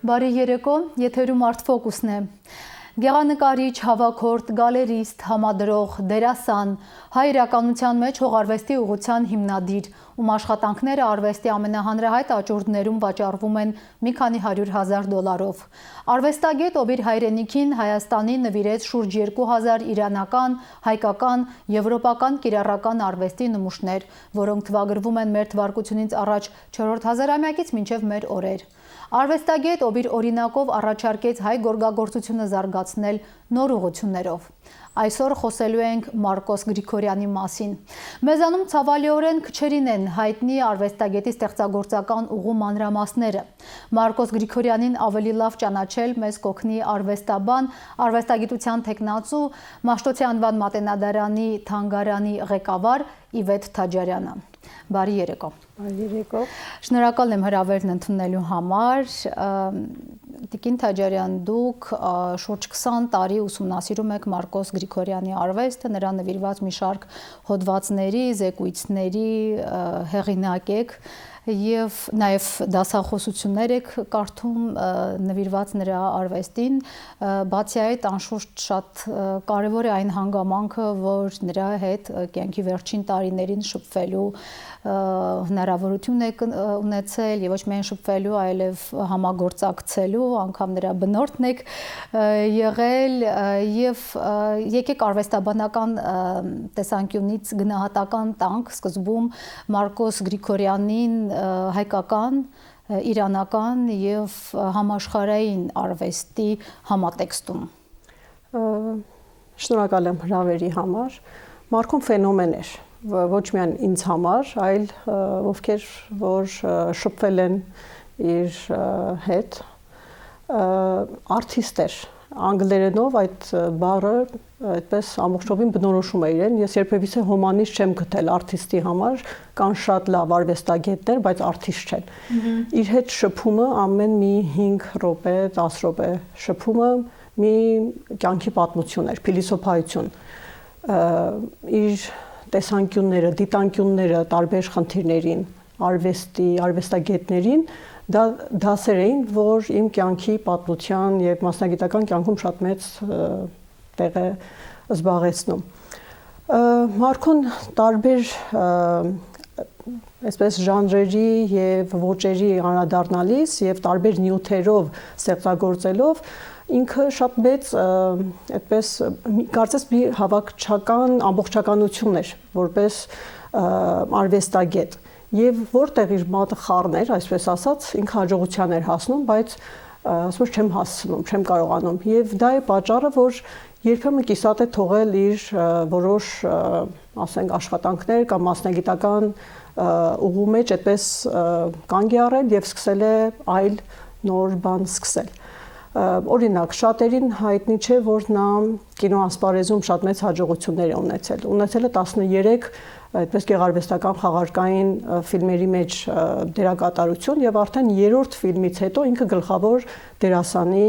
Բարի երեկո, եթերում Արտֆոկուսն է։ Գեղանկարիչ, հավաքորդ, գալերիստ, համադրող, դերասան, հայ իրականության մեջ հողարվեստի ուղղության հիմնադիր, ում աշխատանքները արվեստի ամենահանրահայտ աճուրդներում վաճառվում են մի քանի $100,000-ով։ Արվեստագետ, ով իր հայրենիքին Հայաստանի նվիրեց շուրջ 2000 իրանական, հայկական, եվրոպական կիրառական արվեստի նմուշներ, որոնք թվագրվում են մեր թվարկությունից առաջ 4-րդ հազարամյակից մինչև մեր օրեր։ Արվեստագետ, ով իր օրինակով առաջարկեց հայ գորգագործությունը զարգացնել նոր ուղղություններով։ Այսօր խոսելու ենք Մարկոս Գրիգորյանի մասին։ Մեզանում ցավալիորեն քչերին են հայտնի արվեստագետի ստեղծագործական ուղու մանրամասները։ Մարկոս Գրիգորյանին ավելի լավ ճանաչել մեզ կօգնի արվեստաբան, արվեստագիտության թեկնածու, Մաշտոցի անվան մատենադարանի թանգարանի ղեկավար Իվետ Թաջարյանը։ Բարի երեկո։ Բարի երեկո։ Շնորհակալ եմ հրավերն ընդունելու համար։ Տիկին Թաջարյան, դուք շուրջ 20 տարի ուսումնասիրում եք Մարկոս Գրիգորյանի արվեստը, նրան նվիրված մի շարք հոդվածների, զեկույցների հեղինակ եք եւ նաեւ դասախոսություններ եք կարդում նվիրված նրա արվեստին, բացի այդ անշուշտ շատ կարեւոր է այն հանգամանքը, որ նրա հետ կյանքի վերջին տարիներին շփվելու հնարավորություն եք ունեցել եւ ոչ միայն շփվելու, այլև համագործակցելու, անգամ նրա բնորդն եք եղել եւ եկեք արվեստաբանական տեսանկյունից գնահատական տանք սկզբում Մարկոս Գրիգորյանին հայկական, իրանական եւ համաշխարհային արվեստի համատեքստում։ Շնորհակալ եմ հրավերի համար։ Մարկոն ֆենոմեն էր, ոչ միայն ինձ համար, այլ ովքեր որ շփվել են իր հետ, արտիստ էր։ Անգլերենով այդ բառը այդպես ամբողջովին բնորոշում է իրեն։ Ես երբևիցե հոմանիշ չեմ գտել արտիստի համար, կան շատ լավ արվեստագետներ, բայց արտիստ չեն։ Իր հետ շփումը ամեն մի 5 րոպե, 10 րոպե շփումը մի կյանքի պատմություն էր, փիլիսոփայություն։ Իր տեսանկյունները, դիտանկյունները տարբեր խնդիրներին, արվեստի, արվեստագետներին դա դասեր էին, որ իմ կյանքի պատմության եւ մասնագիտական կյանքում շատ մեծ տեղ է զբաղեցնում։ Մարկոն տարբեր այսպես ժանրերի եւ ոճերի անդրադառնալիս եւ տարբեր նյութերով ստեղծագործելով ինքը շատ մեծ այդպես կարծես մի հավաքչական ամբողջականություն էր որպես արվեստագետ եւ որտեղ իր մատը խառներ, այսպես ասած, ինքը հաջողության էր հասնում, բայց ասում չեմ հասցնում, չեմ կարողանում եւ դա է պատճառը, որ երբեմն կիսատ է թողել իր որոշ, ասենք, աշխատանքներ կամ մասնագիտական ուղու մեջ այդպես կանգ է առել եւ սկսել է այլ նոր բան սկսել։ Օրինակ, շատերին հայտնի չէ, որ նա կինոասպարեզում շատ մեծ հաջողություններ է ունեցել։ Ունեցել է 13 այդպես գեղարվեստական խաղարկային ֆիլմերի մեջ դերակատարություն եւ արդեն 3-րդ ֆիլմից հետո ինքը գլխավոր դերասանի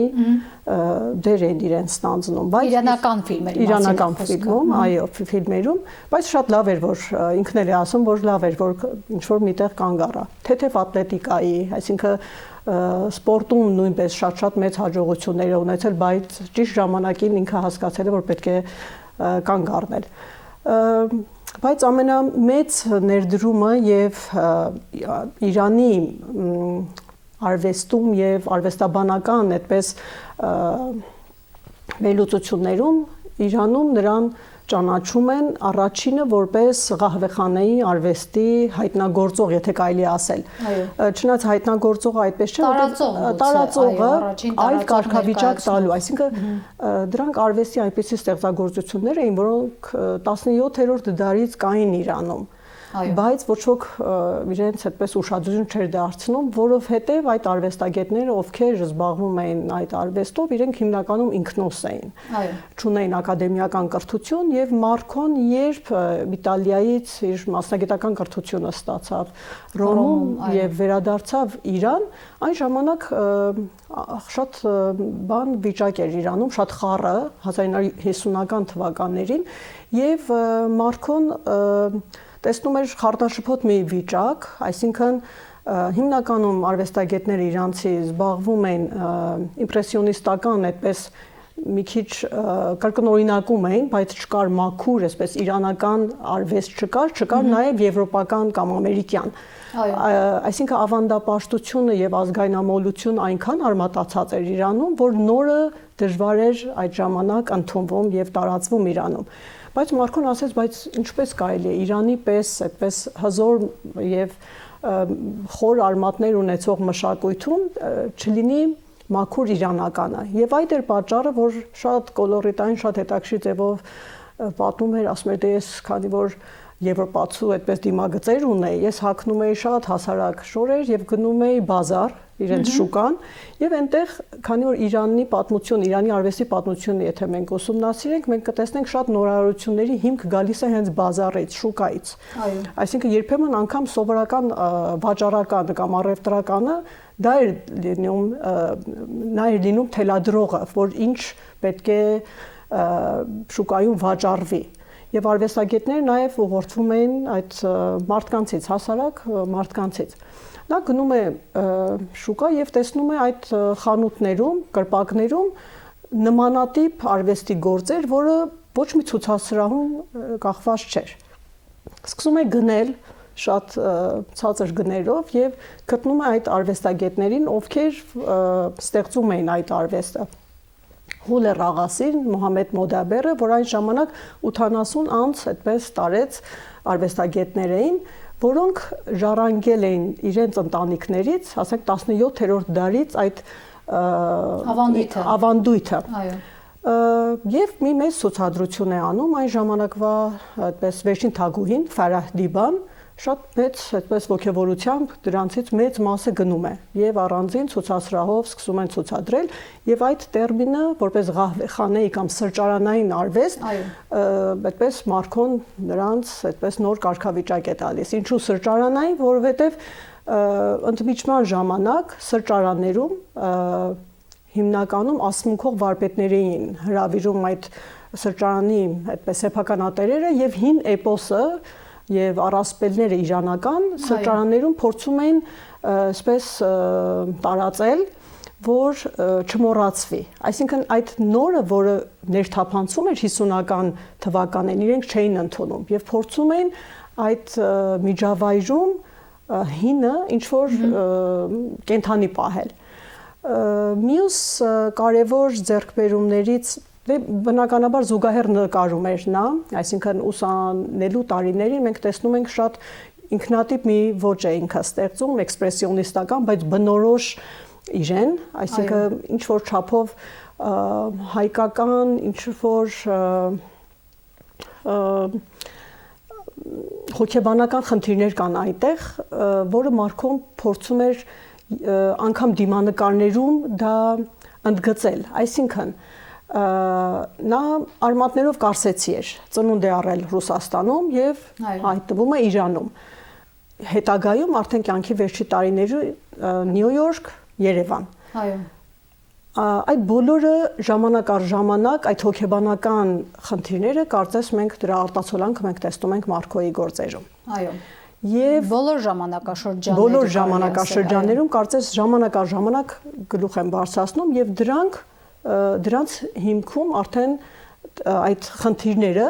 դեր են իրեն ստանձնում, բայց իրանական ֆիլմերի իրանական ֆիլմում, այո, ֆիլմերում, բայց շատ լավ էր, որ ինքն էլ է ասում, որ լավ էր, որ ինչ որ միտեղ կանգ առա։ Թեթև ատլետիկայի, այսինքն սպորտում նույնպես շատ մեծ հաջողություններ է ունեցել, բայց ճիշտ ժամանակին ինքը հասկացել է, որ պետք է կանգ առնել։ Բայց ամենամեծ ներդրումը եւ Իրանի արվեստում եւ արվեստաբանական այդպես վերլուծություններում Իրանում նրան ճանաչում են առաջինը որպես Ղահվեխանեի արվեստի հայտնագործող, եթե կարելի ասել։ Չնայած հայտնագործողը այդպես չէ, տարածողը այլ կարգավիճակ տալու, այսինքն դրանք արվեստի այնպիսի ստեղծագործություններ էին, որոնք 17-րդ դարից կային Իրանում։ Բայց ոչ ոք իրենց այդպես ուշադրություն չէր դարձնում, որովհետև այդ արվեստագետները, ովքեր զբաղվում էին այդ արվեստով, իրենք հիմնականում ինքնոս էին։ Չունեին ակադեմիական կրթություն եւ Մարկոն երբ Իտալիայից իր մասնագիտական կրթությունը ստացավ Ռոմում եւ վերադարձավ Իրան, այն ժամանակ շատ բան վիճակ էր Իրանում, շատ խառը 1950-ական թվականներին եւ Մարկոն տեսնում էր խառնաշփոթ մի վիճակ, այսինքն հիմնականում արվեստագետները իրանցի զբաղվում են իմպրեսիոնիստական այդպես մի քիչ կրկնօրինակում էին, բայց չկար մաքուր, այսպես իրանական արվեստ չկար նաև եվրոպական կամ ամերիկյան։ Այսինքն ավանդապաշտությունը եւ ազգայնամոլությունը այնքան արմատացած էր Իրանում, որ նորը դժվար էր այդ ժամանակ ընդունվում եւ տարածվում Իրանում։ Բայց Մարկոն ասեց, բայց ինչպես կարելի է Իրանի պես այդպես հզոր եւ խոր արմատներ ունեցող մշակույթում չլինի մաքուր իրանականը։ Եվ այդ էր պատճառը, որ շատ կոլորիտային, շատ հետաքրքիր ձևով պատմում էր, ասում էր, դե ես քանի որ եվրոպացու այդպես դիմագծեր ունեի, ես հագնում էի շատ հասարակ շորեր եւ գնում էի բազար, իրենց շուկան, եւ այնտեղ, քանի որ Իրանի պատմություն, Իրանի արվեստի պատմությունը, եթե մենք ուսումնասիրենք, մենք կտեսնենք շատ նորարարությունների հիմք գալիս է հենց բազարից, շուկայից։ Այսինքն երբեմն անգամ սովորական վաճառականը կամ առևտրականը դա էր լինում, նա էր լինում թելադրողը, որ ինչ պետք է շուկայում վաճառվի։ Եվ արվեստագետները նաև ուղղորդվում էին այդ մարդկանցից, հասարակ մարդկանցից։ Նա գնում է շուկա եւ տեսնում է այդ խանութներում, կրպակներում նմանատիպ արվեստի գործեր, որը ոչ մի ցուցասրահում կախված չէր։ Սկսում է գնել շատ ցածր գներով եւ գտնում է այդ արվեստագետներին, ովքեր ստեղծում էին այդ արվեստը։ Հուլե Ռաղասին, Մոհամեդ Մոդաբերը, որ այն ժամանակ 80 անց այդպես տարեց արվեստագետներ էին, որոնք ժառանգել էին իրենց ընտանիքներից, ասենք 17-րդ դարից այդ ավանդույթը։ Եվ մի մեծ ցուցադրություն է անում այն ժամանակվա այդպես վերջին թագուհին Ֆարահ Դիբան, շատ մեծ այդպես ոգևորությամբ դրանցից մեծ մասը գնում է եւ առանձին ցուցասրահով սկսում են ցուցադրել եւ այդ տերմինը որպես ղահվեխանեի կամ սրճարանային արվեստ այդպես Մարկոն նրանց այդպես նոր կարգավիճակ է տալիս։ Ինչու սրճարանային, որովհետեւ ընդմիջման ժամանակ սրճարաններում հիմնականում ասմունքող վարպետներ էին հրավիրում այդ սրճարանի այդպես սեփականատերերը եւ հին էպոսը եւ առասպելները իրանական սրճարաններում փորձում են այսպես տարածել, որ չմոռացվի։ Այսինքն այդ նորը, որը ներթափանցում էր 50-ական թվականներին, իրենք չէին ընդունում եւ փորձում են այդ միջավայրում հինը ինչ որ կենթանի պահել։ Մյուս կարևոր ձեռքբերումներից բնականաբար զուգահեռ նկարում էր նա, այսինքն ուսանելու տարիներին մենք տեսնում ենք շատ ինքնատիպ մի ոճ է ինքը ստեղծում, էքսպրեսիոնիստական, բայց բնորոշ իրեն, այսինքն ինչ որ չափով հայկական, ինչ որ հոգեբանական խնդիրներ կան այնտեղ, որը Մարկոն փորձում էր անգամ դիմանկարներում դա ընդգծել, այսինքն նա արմատներով կարսեցի էր, ծնունդ է առել Ռուսաստանում եւ հայտնվում է Իրանում։ Հետագայում արդեն կյանքի վերջի տարիներում Նյու Յորք, Երևան։ Այո։ Այդ բոլորը ժամանակ առ ժամանակ այդ հոգեբանական խնդիրները կարծես մենք դրա արտացոլանքը մենք տեսնում ենք Մարկոյի գործերում։ Այո։ Եվ բոլոր ժամանակաշրջաններում կարծես ժամանակ առ ժամանակ գլուխ են բարձրացնում եւ դրանց հիմքում արդեն այդ խնդիրները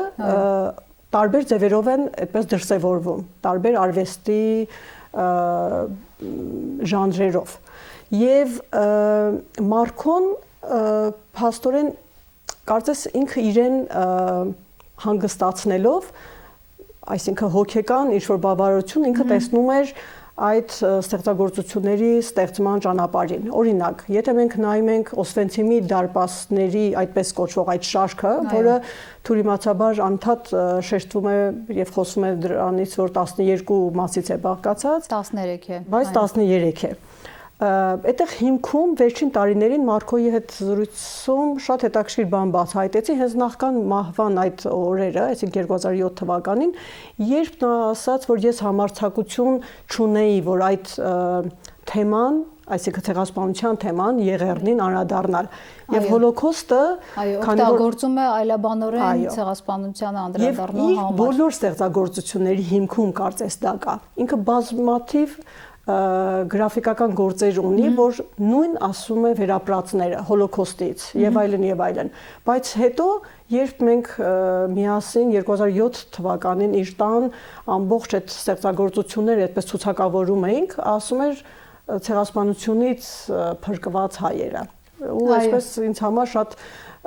տարբեր ձևերով են այդպես դրսևորվում, տարբեր արվեստի ժանրերով։ Եվ Մարկոն փաստորեն կարծես ինքը իրեն հանգստացնելով, այսինքն հոգեկան ինչ-որ բավարարություն ինքը տեսնում էր այդ ստեղծագործությունների ստեղծման ճանապարհին։ Օրինակ, եթե մենք նայում ենք Օսվենցիմի դարպասների այդպես կոչվող այդ շարքը, որը թուրիմացաբար անդադ շեշտվում է եւ խոսում է դրանից, որ 12 մասից է բաղկացած, 13 է, բայց 13 է։ Այդտեղ հիմքում վերջին տարիներին Մարկոյի հետ զրույցում շատ հետաքրքիր բան բացահայտեցի, հենց նախքան մահվան այդ օրերը, այսինքն 2007 թվականին, երբ նա ասաց, որ ես համարձակություն չունեի, որ այդ թեման, այսինքն ցեղասպանության թեման եղեռնին անդրադառնալ։ Եվ հոլոկոստը օգտագործում է այլաբանորեն ցեղասպանությանը անդրադառնալու համար։ Եվ բոլոր ստեղծագործությունների հիմքում կարծես դա կա։ Ինքը բազմաթիվ գրաֆիկական գործեր ունի, որ նույն ասում է վերապրածները հոլոկոստից եւ այլն, բայց հետո երբ մենք միասին 2007 թվականին իր տան ամբողջ այդ ստեղծագործությունները այդպես ցուցակավորում էինք, ասում էր ցեղասպանությունից փրկված հայերը։ Ու այսպես ինձ համար շատ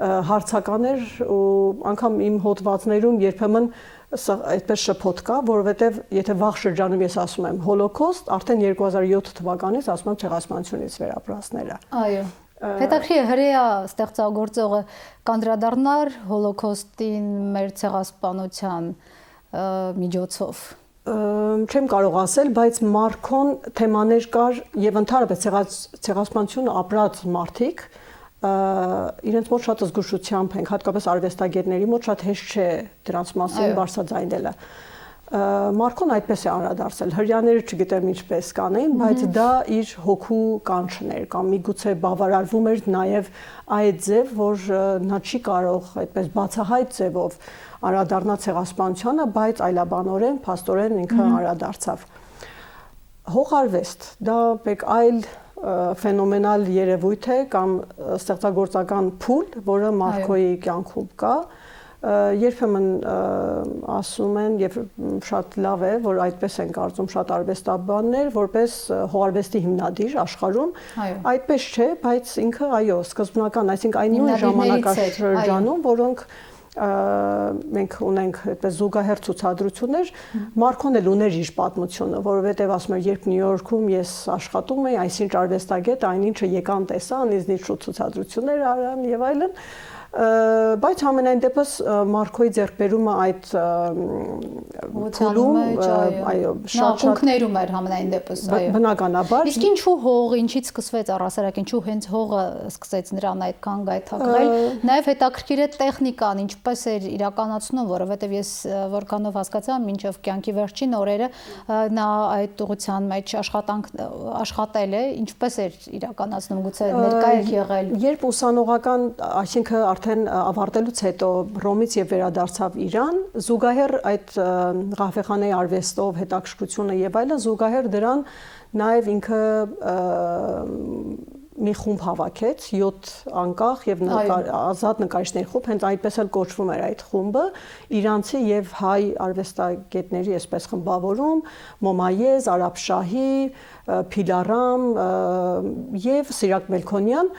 հարցական էր ու անգամ իմ հոդվածներում երբեմն այդպես շփոթ կա, որովհետև եթե վաղ շրջանում ես ասում եմ հոլոկոստ, արդեն 2007 թվականից ասում եմ ցեղասպանությունից վերապրածները։ Այո։ Հետաքրքիր հրեա ստեղծագործողը կանդրադառնար հոլոկոստին մեր ցեղասպանության միջոցով։ Չեմ կարող ասել, բայց Մարկոն թեմաներ կար եւ ընդհանրապես ցեղասպանությունը ապրած մարդիկ իրենց մոտ շատ զգուշությամբ են, հատկապես արվեստագետների մոտ շատ հեշտ չէ դրանց մասին բարձրաձայնելը։ Մարկոն այդպես է անդրադարձել, հрьяաները չգիտեմ ինչպես կանեին, բայց դա իր հոգու կանչն էր կամ միգուցե բավարարվում էր նաև այդ ձև, որ նա չի կարող այդպես բացահայտ ձևով անդրադառնալ ցեղասպանությանը, բայց այլաբանորեն, փաստորեն ինքը անդրադարձավ։ Հողարվեստ դա մեկ այլ ֆենոմենալ երևույթ է կամ ստեղծագործական փուլ, որը Մարկոյի կյանքում կա, երբեմն ասում են եւ շատ լավ է, որ այդպես են կարծում շատ արվեստաբաններ, որպես հողարվեստի հիմնադիր աշխարհում, այդպես չէ, բայց ինքը այո, սկզբնական, այսինքն այն նույն ժամանակաշրջանում, որոնք մենք ունենք այդպես զուգահեռ ցուցադրություններ, Մարկոն էլ ուներ իր պատմությունը, որովհետև ասում եմ, երբ Նյու Յորքում ես աշխատում էի, այսինչ արվեստագետ, այնինչը եկան տեսան, ինձնից շուտ ցուցադրություններ արան եւ այլն, բայց ամենայն դեպս Մարկոյի ձեռքբերումը այդ փուլում այո շատ շուկներում էր ամենայն դեպս այո բնականաբար իսկ ինչու հող ինչից սկսվեց առասարակ ինչու հենց հողը սկսեց նրան այդքան գայթակղել նաև հետաքրքիր է տեխնիկան ինչպես էր իրականացնում որովհետև ես որքանով հասկացա մինչև կյանքի վերջին օրերը նա այդ ուղղության մեջ աշխատել է ինչպես էր իրականացնում գուցե ներկա եք եղել երբ ուսանողական այսինքն արդեն ավարտելուց հետո Ռոմից եւ վերադարձավ Իրան, զուգահեռ այդ ղաֆեխանեի արվեստով հետաքրքրությունը եւ այլը, զուգահեռ դրան նաեւ ինքը մի խումբ հավաքեց 7 անկախ եւ ազատ նկարիչների խումբ, հենց այդպես էլ կոչվում էր այդ խումբը, իրանցի եւ հայ արվեստագետների այսպես խմբավորում, Մոմայեզ, Արաբշահի, Փիլարամ եւ Սիրակ Մելքոնյան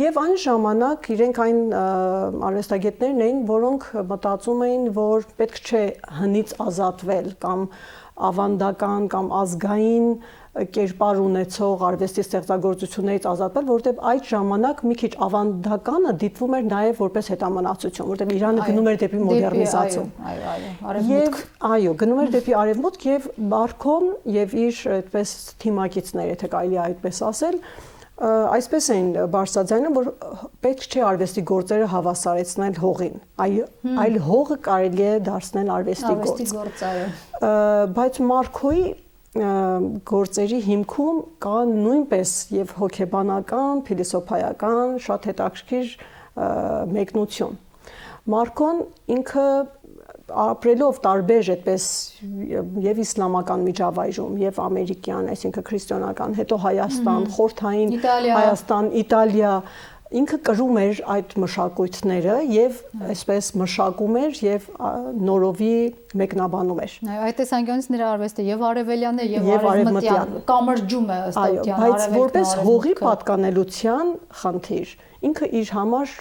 եւ այն ժամանակ իրենք այն արվեստագետներն էին, որոնք մտածում էին, որ պետք չէ հնից ազատվել կամ ավանդական կամ ազգային կերպար ունեցող արվեստի ստեղծագործություններից ազատվել, որովհետև այդ ժամանակ մի քիչ ավանդականը դիտվում էր նաև որպես հետամնացություն, որովհետև Իրանը գնում էր դեպի մոդեռնիզացիա։ Եվ այո, գնում էր դեպի արևմուտք եւ Մարկոն եւ իր այդպես թիմակիցներ, եթե կարելի է այդպես ասել, այսպես էին բարձրաձայնում, որ պետք չէ արվեստի գործերը հավասարեցնել հողին, այլ հողը կարելի է դարձնել արվեստի գործ։ Բայց Մարկոյի գործերի հիմքում կա նույնպես եւ հոգեբանական, փիլիսոփայական, շատ հետաքրքիր մեկնություն։ Մարկոն ինքը ապրելով տարբեր այդպես եւ իսլամական միջավայրում եւ ամերիկյան, այսինքն քրիստոնեական, հետո Հայաստան, Խորհրդային Հայաստան, Իտալիա ինքը կրում էր այդ մշակույթները եւ այսպես մշակում էր եւ նորովի մեկնաբանում էր։ Այո, այդ տեսանկյունից նրա արվեստը եւ արևելյան է եւ արևմտյան կամրջում է ըստ այդյան արևելյան։ Բայց որպես հողի պատկանելության խնդիր, ինքը իր համար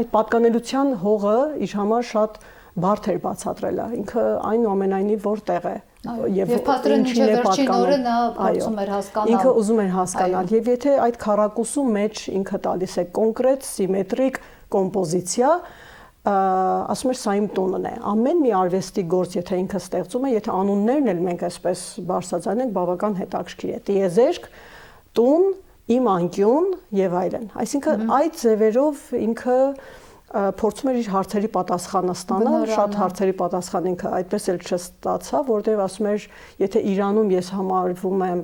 այդ պատկանելության հողը իր համար շատ բարդ էր բացատրելը։ Ինքը այնուամենայնիվ որտեղ է եւ պատրոն ինչը վերջին օրը նա փորձում էր հասկանալ։ Ինքը ուզում էր հասկանալ եւ եթե այդ քառակուսու մեջ ինքը տալիս է կոնկրետ, սիմետրիկ կոմպոզիցիա, ասում էր սա իմ տունն է։ Ամեն մի արվեստի գործ, եթե ինքը ստեղծում է, եթե անուններն էլ մենք այսպես բարձրացնենք, բավական հետաքրքիր է։ Տիեզերք, տուն, իմ անկյուն եւ այլն։ Այսինքն այդ ձևերով ինքը փորձում էր իր հարցերի պատասխանը ստանալ, շատ հարցերի պատասխան ինքը այդպես էլ չստացավ, որտեղ ասում էր, եթե Իրանում ես համարվում եմ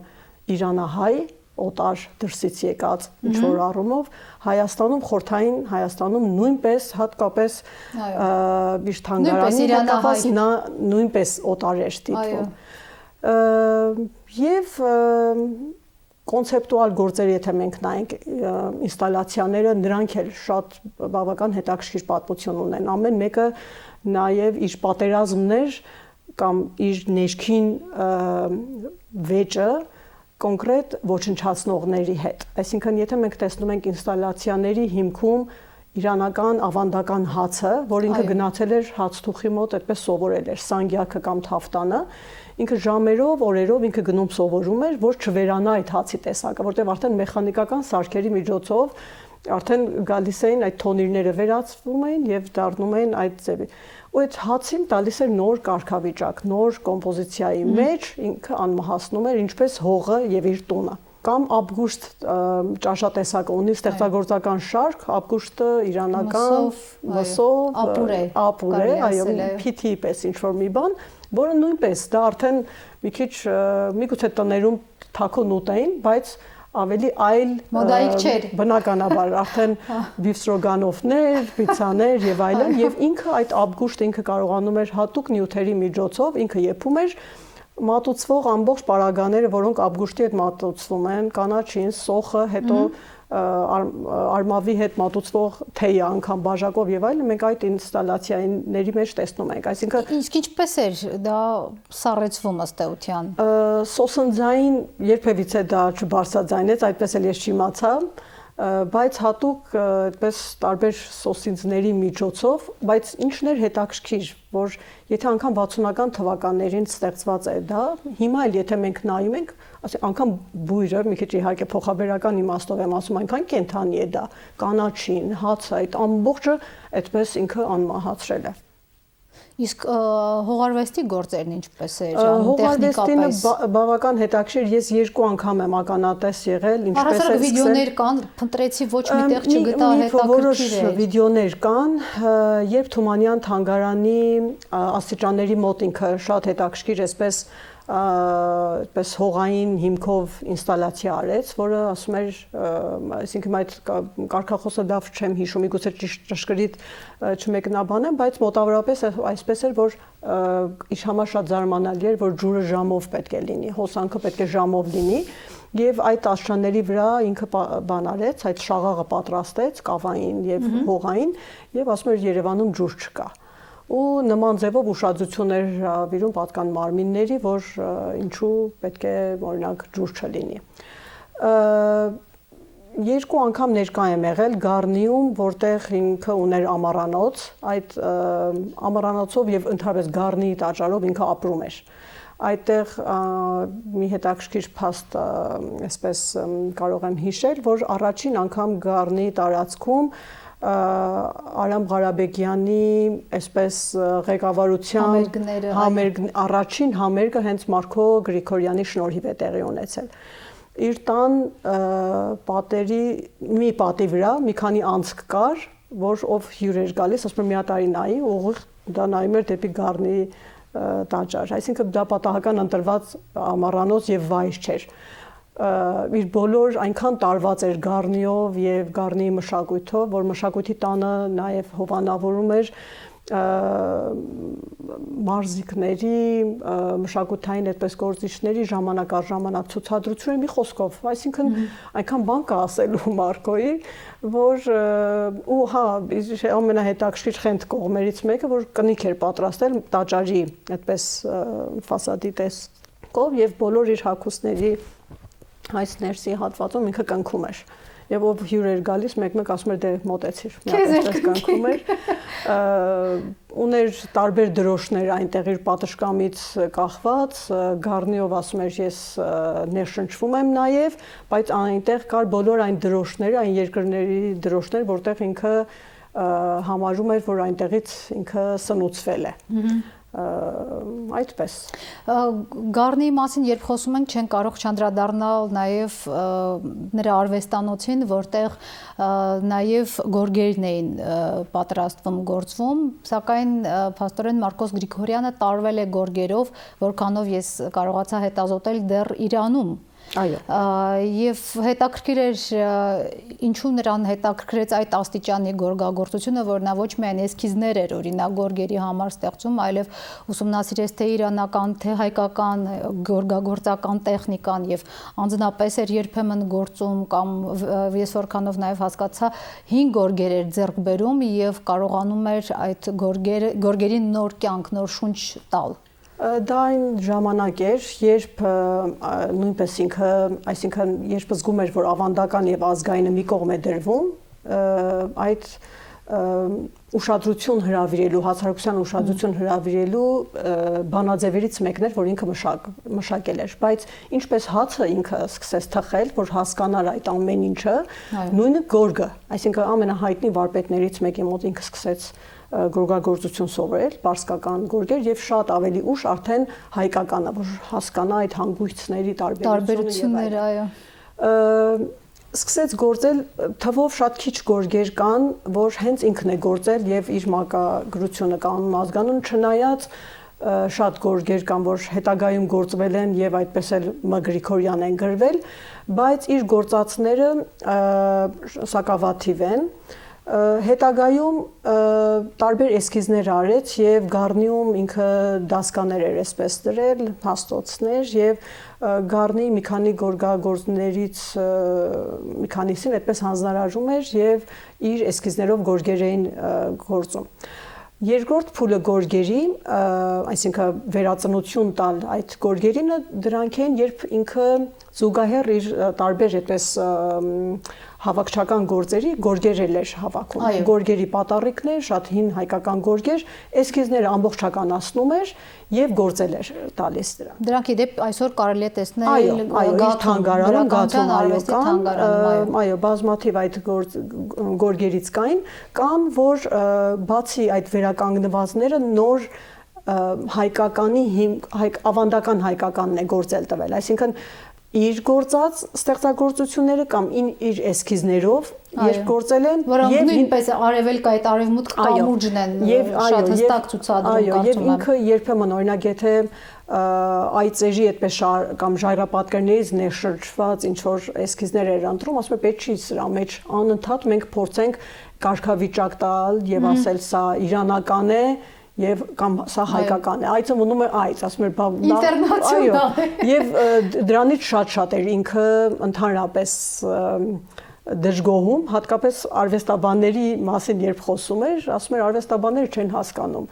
իրանահայ, օտար դրսից եկած ինչ որ առումով, Հայաստանում, Խորհրդային Հայաստանում նույնպես հատկապես իր թանգարանի հետապաս նա նույնպես օտար էր դիտվում։ Եվ կոնցեպտուալ գործեր, եթե մենք նայենք ինստալացիաները, նրանք էլ շատ բավական հետաքրքիր պատմություն ունեն։ Ամեն մեկը նաև իր պատերազմներ կամ իր ներքին վեճը կոնկրետ ոչնչացնողների հետ։ Այսինքն, եթե մենք տեսնում ենք ինստալացիաների հիմքում իրանական ավանդական հացը, որ ինքը գնացել էր հացթուխի մոտ, այդպես սովորել էր, սանգյակը կամ թավտանը, ինքը ժամերով, օրերով ինքը գնում սովորում էր, որ չվերանա այդ հացի տեսակը, որտեղ արդեն մեխանիկական սարքերի միջոցով արդեն գալիս էին այդ թոնիրները վերածվում էին եւ դառնում էին այդ ձևի։ Ու այդ հացին տալիս էր նոր կարգավիճակ, նոր կոմպոզիցիայի մեջ ինքը անմահացնում էր ինչպես հողը եւ իր տունը։ Կամ աբգուշտ ճաշատեսակը ունի ստեղծագործական շարք, աբգուշտը իրանական մսով, ապուր է, այո, փիթի պես ինչ-որ մի բան, որը նույնպես դա արդեն մի քիչ միգուցե տներում թաքուն ուտեին, բայց ավելի այլ մոդայիկ չէր, բնականաբար արդեն բիֆստրոգանովներ, պիցաներ եւ այլն, եւ ինքը այդ աբգուշտը ինքը կարողանում էր հատուկ նյութերի միջոցով ինքը եփում էր մատուցվող ամբողջ պարագաները, որոնք աբգուշտի հետ մատուցվում են, կանաչին, սոխը, հետո արմավի հետ մատուցվող թեյը անգամ բաժակով եւ այլն, մենք այդ ինստալացիաների մեջ տեսնում ենք։ Այսինքն իսկ ինչպես էր դա սառեցվում ըստ էության։ Սոսնձային երբևիցե դա չբարձրաձայնեց, այդպես էլ ես չիմացա, բայց հատուկ այդպես տարբեր սոսինձների միջոցով, բայց ինչն էր հետաքրքիր, որ եթե անգամ 60-ական թվականներին ստեղծված է դա, հիմա էլ եթե մենք նայում ենք, անգամ բույրը մի քիչ իհարկե փոխաբերական իմաստով եմ ասում, այնքան կենթանի է դա, կանաչին, հացը, այդ ամբողջը այդպես ինքը անմահացրել է։ Իսկ հողարվեստի գործերն ինչպես էր, հողարվեստին բավական հետաքրքիր, ես 2 անգամ եմ ականատես եղել, ինչպես է վիդեոներ կան, փնտրեցի ոչ միտեղ չգտա, հետաքրքիր է։ Վիդեոներ կան, երբ Թումանյան թանգարանի աստիճանների մոտ ինքը շատ հետաքրքիր էսպես այդպես հողային հիմքով ինստալացիա արեց, որը ասում էր, այսինքն այդ կարգախոսը լավ չեմ հիշում, միգուցե ճշգրիտ չմեկնաբանեմ, բայց մոտավորապես այսպես էր, որ իր համար շատ զարմանալի էր, որ ջուրը ժամով պետք է լինի, հոսանքը պետք է ժամով լինի, եւ այդ աշնանների վրա ինքը բան արեց, այդ շաղաղը պատրաստեց կավային եւ հողային, եւ ասում էր Երևանում ջուր չկա։ Ու նման ձևով ուշադրություն էր հրավիրում պատկան մարմինների, որ ինչու պետք է օրինակ ջուր չլինի։ 2 անգամ ներկա եմ եղել Գառնիում, որտեղ ինքը ուներ ամառանոց, այդ ամառանոցով եւ ընդհանրապես Գառնիի տաճարով ինքը ապրում էր։ Այդտեղ մի հետաքրքիր փաստ այսպես կարող եմ հիշել, որ առաջին անգամ Գառնիի տարածքում Արամ Ղարաբեկյանի այսպես ղեկավարության առաջին համերգը հենց Մարկո Գրիգորյանի շնորհիվ է տեղի ունեցել։ Իր տան պատերի մի պատի վրա մի քանի անցք կար, որ ով հյուր էր գալիս, ասում եմ միատարի նայի, ուղիղ դա նայում էր դեպի Գառնիի տաճար, այսինքն դա պատահական ընտրված ամառանոց եւ վայր չէր։ Իր բոլոր այնքան տարված էր Գառնիով եւ Գառնիի մշակույթով, որ մշակույթի տանը նաեւ հովանավորում էր մարզիկների, մշակութային այդպես գործիչների ժամանակ առ ժամանակ ցուցադրություն մի խոսքով, այսինքն այնքան բան կա ասելու Մարկոյի, որ ու հա, ամենահետաքրքիր խենթ կողմերից մեկը, որ կնիք էր պատրաստել տաճարի այդպես ֆասադի տեսքով եւ բոլոր իր հագուստների այս ներսի հատվածում ինքը կնքում էր։ Եվ ով հյուր էր գալիս, մեկ-մեկ ասում էր դե մոտեցիր, միապես կնքում էր։ Ուներ տարբեր դրոշներ այնտեղ իր պատշգամից կախված, Գառնիով ասում էր ես ներշնչվում եմ նաև, բայց այնտեղ կար բոլոր այն դրոշները, այն երկրների դրոշներ, որտեղ ինքը համարում էր, որ այնտեղից ինքը սնուցվել է։ Այդպես։ Գառնիի մասին երբ խոսում ենք, չեն կարող չանդրադառնալ նաև նրա արվեստանոցին, որտեղ նաև գորգերն էին պատրաստվում, գործվում, սակայն փաստորեն Մարկոս Գրիգորյանը տարվել է գորգերով, որքանով ես կարողացա հետազոտել դեռ Իրանում։ Եվ հետաքրքիր էր ինչու նրան հետաքրքրեց այդ աստիճանի գորգագործությունը, որ նա ոչ միայն էսքիզներ էր օրինակ գորգերի համար ստեղծում, այլև ուսումնասիրեց թե իրանական, թե հայկական գորգագործական տեխնիկան եւ անձնապես էր երբեմն գործում կամ ես որքանով նաեւ հասկացա 5 գորգեր էր ձեռք բերում եւ կարողանում էր այդ գորգերին նոր կյանք, նոր շունչ տալ։ Դա այն ժամանակ էր, երբ նույնպես ինքը, այսինքն երբ զգում էր, որ ավանդական եւ ազգայինը մի կողմ է դրվում, այդ ուշադրություն հրավիրելու, հասարակության ուշադրություն հրավիրելու բանաձևերից մեկն էր, որ ինքը մշակել էր, բայց ինչպես հացը ինքը սկսեց թխել, որ հասկանար այդ ամեն ինչը, նույնը գորգը, այսինքն ամենահայտնի վարպետներից մեկի մոտ ինքը սկսեց գորգագործություն սովորել, պարսկական գորգեր եւ շատ ավելի ուշ արդեն հայկականը, որ հասկանա այդ հանգույցների տարբերությունները, այո։ Սկսեց գործել, թվով շատ քիչ գորգեր կան, որ հենց ինքն է գործել եւ իր մակագրությունը կանոն ազգանուն, չնայած շատ գորգեր կան, որ հետագայում գործվել են եւ այդպես էլ Մ. Գրիգորյան են գրվել, բայց իր գործածները սակավաթիվ են։ Հետագայում տարբեր էսքիզներ արեց եւ Գառնիում ինքը դասկաներ էր այսպես դրել, հաստոցներ եւ Գառնի մի քանի գորգագործներից մի քանիսին այդպես հանձնարարում էր եւ իր էսքիզներով գորգեր էին գործում։ Երկրորդ փուլը գորգերի, այսինքն վերածնություն տալ այդ գորգերին, դրանք են, երբ ինքը զուգահեռ իր տարբեր այդպես հավաքչական գործերի գորգեր էր հավաքում, գորգերի պատառիկներ, շատ հին հայկական գորգեր, էսքիզները ամբողջականացնում էր եւ գործել էր տալիս դրան։ Դրանք իդեպ այսօր կարելի է տեսնել Գաթում, այո, բազմաթիվ այդ գորգերից կան, որ բացի այդ վերականգնվածները նոր հայկականի ավանդական հայկականն է գործել տվել, այսինքն իր գործած ստեղծագործությունները կամ իր էսքիզներով երբ գործել են եւ նույնպես արևելք այդ արևմուտք կամուրջն են շատ հստակ ցուցադրում կարծում եմ։ Եվ ինքը երբեմն օրինակ եթե այծերի այդպես կամ ժայռապատկերներից ներշրջված ինչ որ էսքիզներ էր ընտրում, ասում է պետք չի սրա մեջ անընդհատ մենք փորձենք կարգավիճակ տալ եւ ասել սա իրանական է եւ կամ սա հայկական է, այծը մնում է այծ, ասում էր, ինտերնացիոնալ է։ Եվ դրանից շատ էր ինքը ընդհանրապես դժգոհում, հատկապես արվեստաբանների մասին երբ խոսում էր, ասում էր արվեստաբանները չեն հասկանում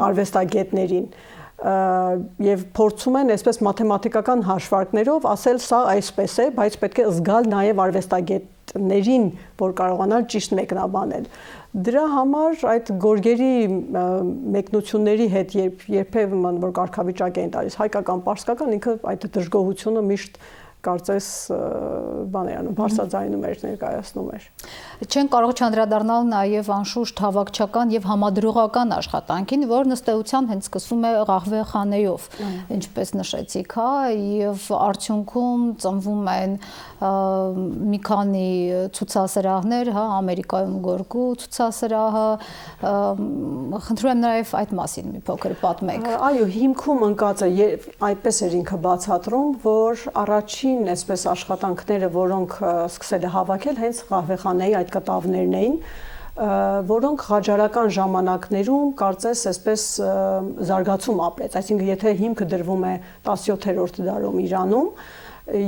արվեստագետներին եւ փորձում են այսպես մաթեմատիկական հաշվարկներով ասել սա այսպես է, բայց պետք է զգալ նաեւ արվեստագետներին, որ կարողանան ճիշտ մեկնաբանել։ Դրա համար այդ գորգերի մեկնությունների հետ երբեմն որ կարգավիճակ էին տալիս հայկական պարսկական ինքը այդ դժգոհությունը միշտ կարծես բարձրաձայնում էր, ներկայացնում էր։ Չեն կարող չանդրադառնալ նաև անշուշտ հավաքչական եւ համադրողական աշխատանքին, որն ըստ էության հենց սկսվում է Ղահվեխանեով, ինչպես նշեցիք, հա, եւ արդյունքում ծնվում են մի քանի ցուցասրահներ, հա, Ամերիկայում գորգու ցուցասրահը, խնդրում եմ նաև այդ մասին մի փոքր պատմեք։ Այո, հիմքում ընկած է, այդպես էր ինքը բացատրում, որ առաջին այսպես աշխատանքները, որոնք սկսել է հավաքել, հենց Ղահվեխանեի այդ կտավներն էին, որոնք ղաջարական ժամանակներում կարծես այսպես զարգացում ապրեց, այսինքն եթե հիմքը դրվում է 17-րդ դարում Իրանում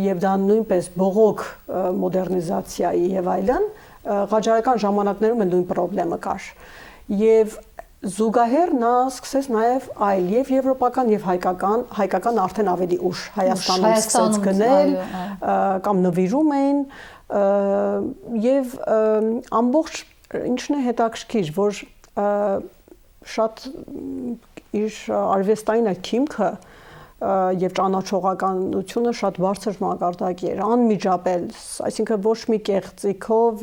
եւ դա նույնպես բողոք մոդեռնիզացիայի եւ այլն, ղաջարական ժամանակներում էլ նույն խնդրեմը կար։ Եվ զուգահեռ նա սկսեց նաև այլ եւ եվրոպական եւ հայկական արդեն ավելի ուշ Հայաստանում սկսեց գնել կամ նվիրում էին եւ ամբողջ ինչն է հետաքրքիր, որ շատ իր արվեստային այդ քիմքը եւ ճանաչողականությունը շատ բարձր մակարդակի էր, անմիջապես, այսինքն ոչ մի կեղծիքով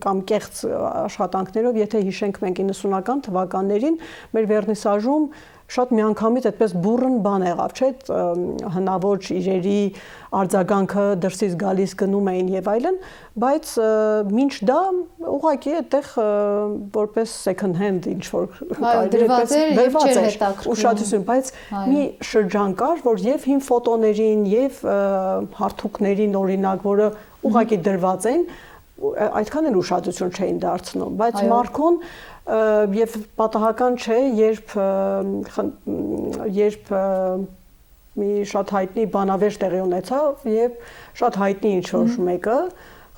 կամ կեղծ աշխատանքներով, եթե հիշենք մենք 90-ական թվականներին, մեր վերնիսաժում շատ միանգամից այդպես բուրըն բան եղավ, չէ՞, հնաոճ իրերի արձագանքը դրսից գալիս գնում էին եւ այլն, բայց մինչ դա ուղղակի այդտեղ որպես second hand ինչ որ դրված էր ուշադրություն, բայց մի շրջան կար, որ եւ հին ֆոտոներին եւ հարթուկներին օրինակ, որը ուղղակի դրված են, այդքան էլ ուշադրություն չէին դարձնում, բայց Մարկոն եւ պատահական չէ, երբ մի շատ հայտնի բանավեճ տեղի ունեցավ եւ շատ հայտնի ինչ որ մեկը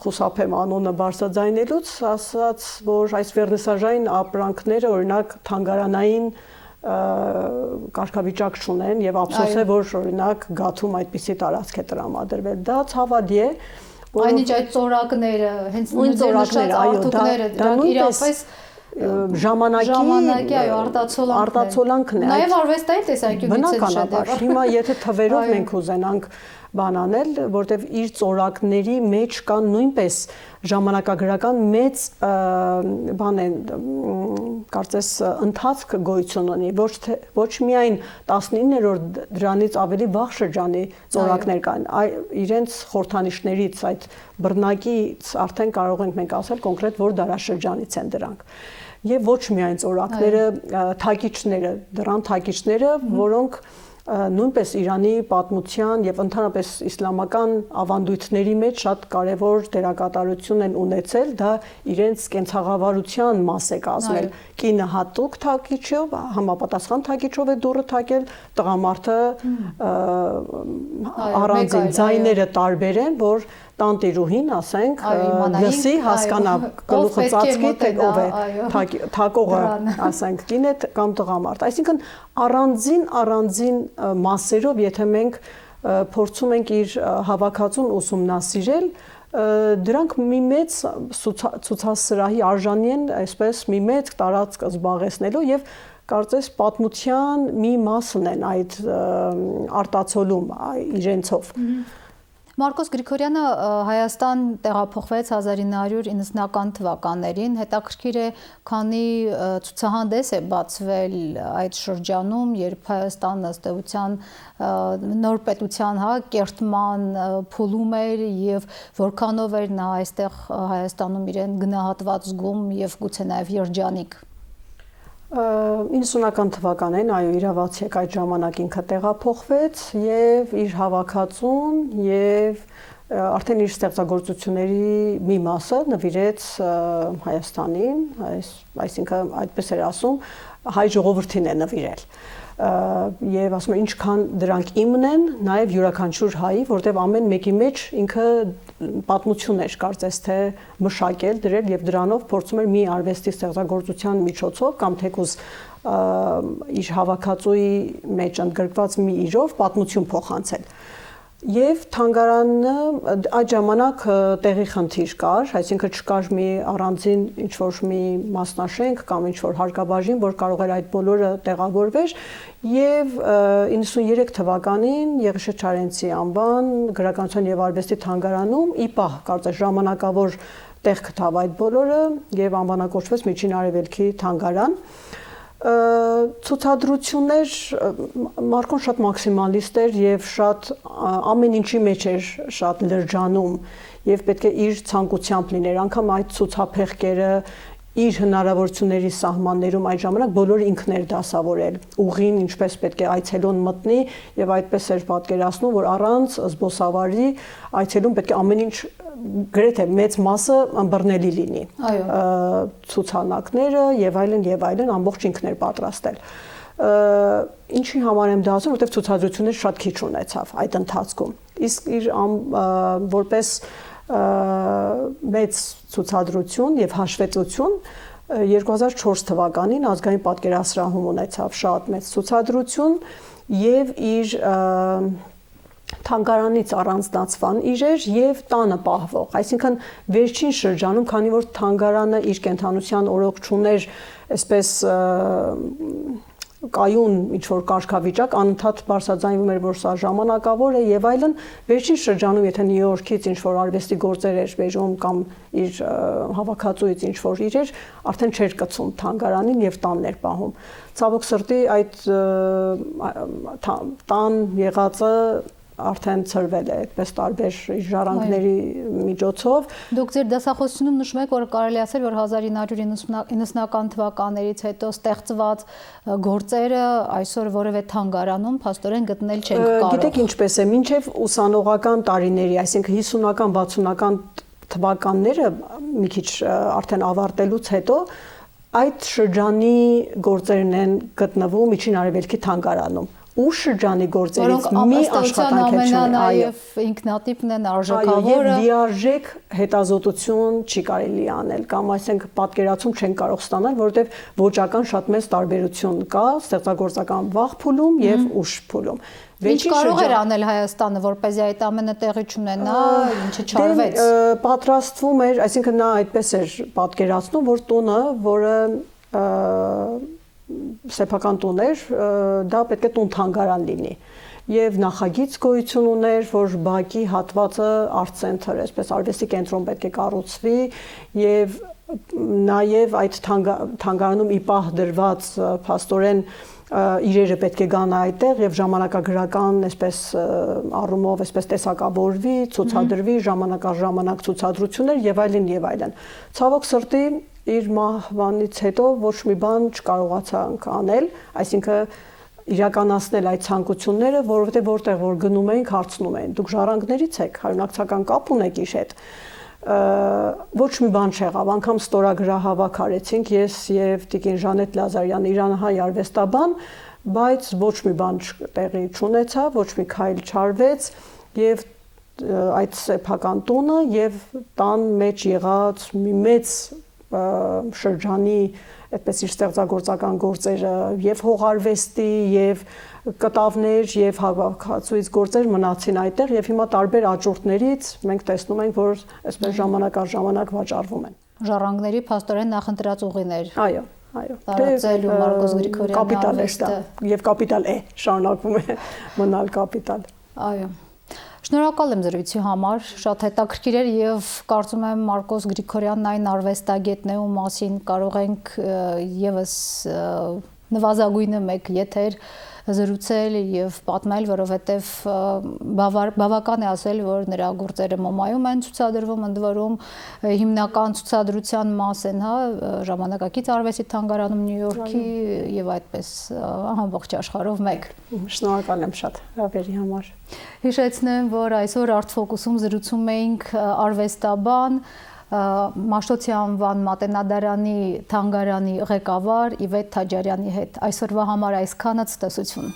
խուսափեմ անունը բարձրաձայնելուց ասաց, որ այս վերնիսաժային ապրանքները օրինակ թանգարանային կարգավիճակ չունեն եւ ափսոս է, որ օրինակ Գաթում այդպիսի տարածք է տրամադրվել։ Դա ցավալի է, այնինչ այդ ծորակները, հենց նույն ծորակները, արդյունքները, դրանք իրապես ժամանակի արտացոլանքն է։ Նաև արվեստային տեսանկյունից է բնականաբար։ Հիմա եթե թվերով մենք ուզենանք բան անել, որտեվ իր ծորակների մեջ կան նույնպես ժամանակագրական մեծ բան են, կարծես ընթացք գոյություն ունի, ոչ միայն 19-րդ դրանից ավելի վաղ շրջանի ծորակներ կան, իրենց խորհրդանիշներից այդ բռնակից արդեն կարող ենք մենք ասել կոնկրետ որ դարաշրջանից են դրանք։ Եվ ոչ միայն ծորակները, թագիչները, դրան թագիչները, որոնք նույնպես Իրանի պատմության եւ ընդհանրապես իսլամական ավանդույթների մեջ շատ կարեւոր դերակատարություն են ունեցել, դա իրենց կենցաղավարության մաս է կազմել։ Կինը հատուկ թագիչով, համապատասխան թագիչով է դուռը թակել, տղամարդը առանձին ձայները տարբեր են, որ տանտիրուհին, ասենք, լսի, հասկանա, գլուխը ծածկի, թե ով է թակողը, ասենք, կին է կամ տղամարդ։ Այսինքն առանձին մասերով, եթե մենք փորձում ենք իր հավաքածուն ուսումնասիրել, դրանք մի մեծ ցուցասրահի արժանի են, այսպես մի մեծ տարածք զբաղեցնելու եւ կարծես պատմության մի մասն են այդ արտացոլում իրենցով։ Մարկոս Գրիգորյանը Հայաստան տեղափոխվեց 1990-ական թվականներին, հետաքրքիր է, քանի ցուցահանդես է բացվել այդ շրջանում, երբ Հայաստանը ըստ էության նոր պետության կերտման փուլում էր եւ որքանով էր նա այստեղ Հայաստանում իրեն գնահատված զգում եւ գուցե նաեւ երջանիկ։ 90-ական թվականին, այո, իրավացիք այդ ժամանակ ինքը տեղափոխվեց եւ իր հավաքածուն եւ արդեն իր ստեղծագործությունների մի մասը նվիրեց Հայաստանին, այսինքն այդպես էր ասում, հայ ժողովրդին է նվիրել։ Եվ ասում եմ ինչքան դրանք իմն են, նաև յուրաքանչյուր հայի, որտեղ ամեն մեկի մեջ ինքը պատմություն էր կարծես թե մշակել, դրել եւ դրանով փորձում էր մի արվեստի ստեղծագործության միջոցով կամ թեկուզ իր հավաքածուի մեջ ընդգրկված մի իրով պատմություն փոխանցել։ Եվ թանգարանը այդ ժամանակ տեղի խնդիր կար, այսինքն չկար մի առանձին ինչ-որ մի մասնաշենք կամ ինչ-որ հարկաբաժին, որ կարող էր այդ բոլորը տեղավորվեր, եւ 93 թվականին Եղիշե Չարենցի անվան գրականության եւ արվեստի թանգարանում իպահ կարծես ժամանակավոր տեղ գտավ այդ բոլորը եւ անվանակոչվեց Միջին Արևելքի թանգարան։ Ցուցադրություններ Մարկոն շատ մաքսիմալիստ էր եւ շատ ամեն ինչի մեջ էր շատ լրջանում եւ պետք է իր ցանկությամբ լիներ անգամ այդ ցուցափեղկերը իր հնարավորությունների սահմաններում այդ ժամանակ բոլորը ինքն էր դասավորել ուղին ինչպես պետք է այցելուն մտնի եւ այդպես էր պատկերացնում որ առանց զբոսավարի այցելուն պետք է ամեն ինչ գրեթե մեծ մասը ըմբռնելի լինի ցուցանակները եւ այլն ամբողջ ինքն էր պատրաստել ինչի համար եմ դա ասում որովհետեւ ցուցադրություններ շատ քիչ ունեցավ այդ ընթացքում իսկ իր որպես մեծ ցուցադրություն եւ հաշվետվություն 2004 թվականին ազգային պատկերասրահում ունեցավ շատ մեծ ցուցադրություն եւ իր թանգարանից առանձնացվան իրեր եւ տանը պահվող, այսինքն վերջին շրջանում, քանի որ թանգարանը իր կենթանության օրոք չուներ, այսպես կայուն ինչ-որ կարգավիճակ, անընդհատ բարձրաձայնվում էր, որ սա ժամանակավոր է եւ այլն։ Վերջին շրջանում, եթե Նյու Յորքից ինչ-որ արվեստի գործեր էր բերում կամ իր հավաքածուից ինչ-որ իրեր, արդեն չէր կցում թանգարանին եւ տանն էր պահում։ Ցավոք սրտի այդ տան եղածը արդեն ծրվել է այդպես տարբեր ժառանգների միջոցով։ Դուք ձեր դասախոսությունում նշում եք, որ կարելի ասել, որ 1990-ական թվականներից հետո ստեղծված գործերը այսօր որևէ թանգարանում փաստորեն գտնել չենք կարող։ Գիտեք ինչպես է, մինչև ուսանողական տարիների, այսինքն 50-ական, 60-ական թվականները մի քիչ արդեն ավարտելուց հետո այդ շրջանի գործերն են գտնվում Միջին Արևելքի թանգարանում։ Ու շրջանի գործերից մի աշխատանք է նաև ինքնատիպն են արժեքավորը եւ լիարժեք հետազոտություն չի կարելի անել կամ այսինքն պատկերացում չեն կարող ստանալ, որովհետեւ ոճական շատ մեծ տարբերություն կա ստեղծագործական վաղ փուլում եւ ուշ փուլում։ Ինչ կարող էր անել Հայաստանը, որպեսզի այդ ամենը տեղի չունենա, ինչը չարվեց։ Պատրաստվում էր, այսինքն նա այդպես էր պատկերացնում, որ տունը, որը սեփական տուն էր, դա պետք է տուն թանգարան լինի։ Եվ նախագիծ գոյություն ուներ, որ բակի հատվածը արտ ցենթր, այսպես արվեստի կենտրոն պետք է կառուցվի եւ նաեւ այդ թանգարանում ի պահ դրված փաստորեն իրերը պետք է գան այդտեղ եւ ժամանակագրական այսպես առումով այսպես տեսակավորվի, ցուցադրվի ժամանակ ցուցադրություններ եւ այլն եւ այլն։ Ցավոք սրտի իր մահվանից հետո ոչ մի բան չկարողացանք անել, այսինքն իրականացնել այդ ցանկությունները, որովհետեւ որտեղ որ գնում էինք, հարցնում էին. Դուք ժառանգներից եք, հայրենակցական կապ ունեք իր հետ։ Ոչ մի բան չեղավ, անգամ ստորագրահավաք արեցինք ես եւ Տիկին Ժանետ Լազարյանը, իրանահայ արվեստաբան, բայց ոչ մի բան տեղի չունեցավ, ոչ մի քայլ չարվեց եւ այդ սեփական տունը եւ տան մեջ եղած մի մեծ շրջանի այդպես իր ստեղծագործական գործերը եւ հողարվեստի եւ կտավներ եւ հավաքածուից գործեր մնացին այդտեղ եւ հիմա տարբեր աճուրդներից մենք տեսնում ենք, որ այսպես ժամանակ առ ժամանակ վաճառվում են։ Ժառանգների փաստորեն նախընտրած ուղիներ։ Այո։ Տարածել ու Մարկոս Գրիգորյանի արվեստը եւ կապիտալ է, շարունակվում է մնալ կապիտալ։ Այո։ Շնորհակալ եմ զրույցի համար, շատ հետաքրքիր էր եւ կարծում եմ Մարկոս Գրիգորյանն այն արվեստագետն է, ում մասին կարող ենք եւս նվազագույնը մեկ եթեր զրուցել եւ պատմել, որովհետեւ բավական է ասել, որ նրա գործերը ՄՕՄԱ-ում են ցուցադրվում, ընդ որում հիմնական ցուցադրության մաս են, հա, ժամանակակից արվեստի թանգարանում Նյու Յորքի եւ այդպես ամբողջ աշխարհով մեկ։ Շնորհակալ եմ շատ հավերի համար։ Հիշեցնեմ, որ այսօր Art Focus-ում զրուցում էինք արվեստաբան Մաշտոցի անվան Մատենադարանի թանգարանի ղեկավար Իվետ Թաջարյանի հետ։ Այսօրվա համար այսքանը, ցտեսություն։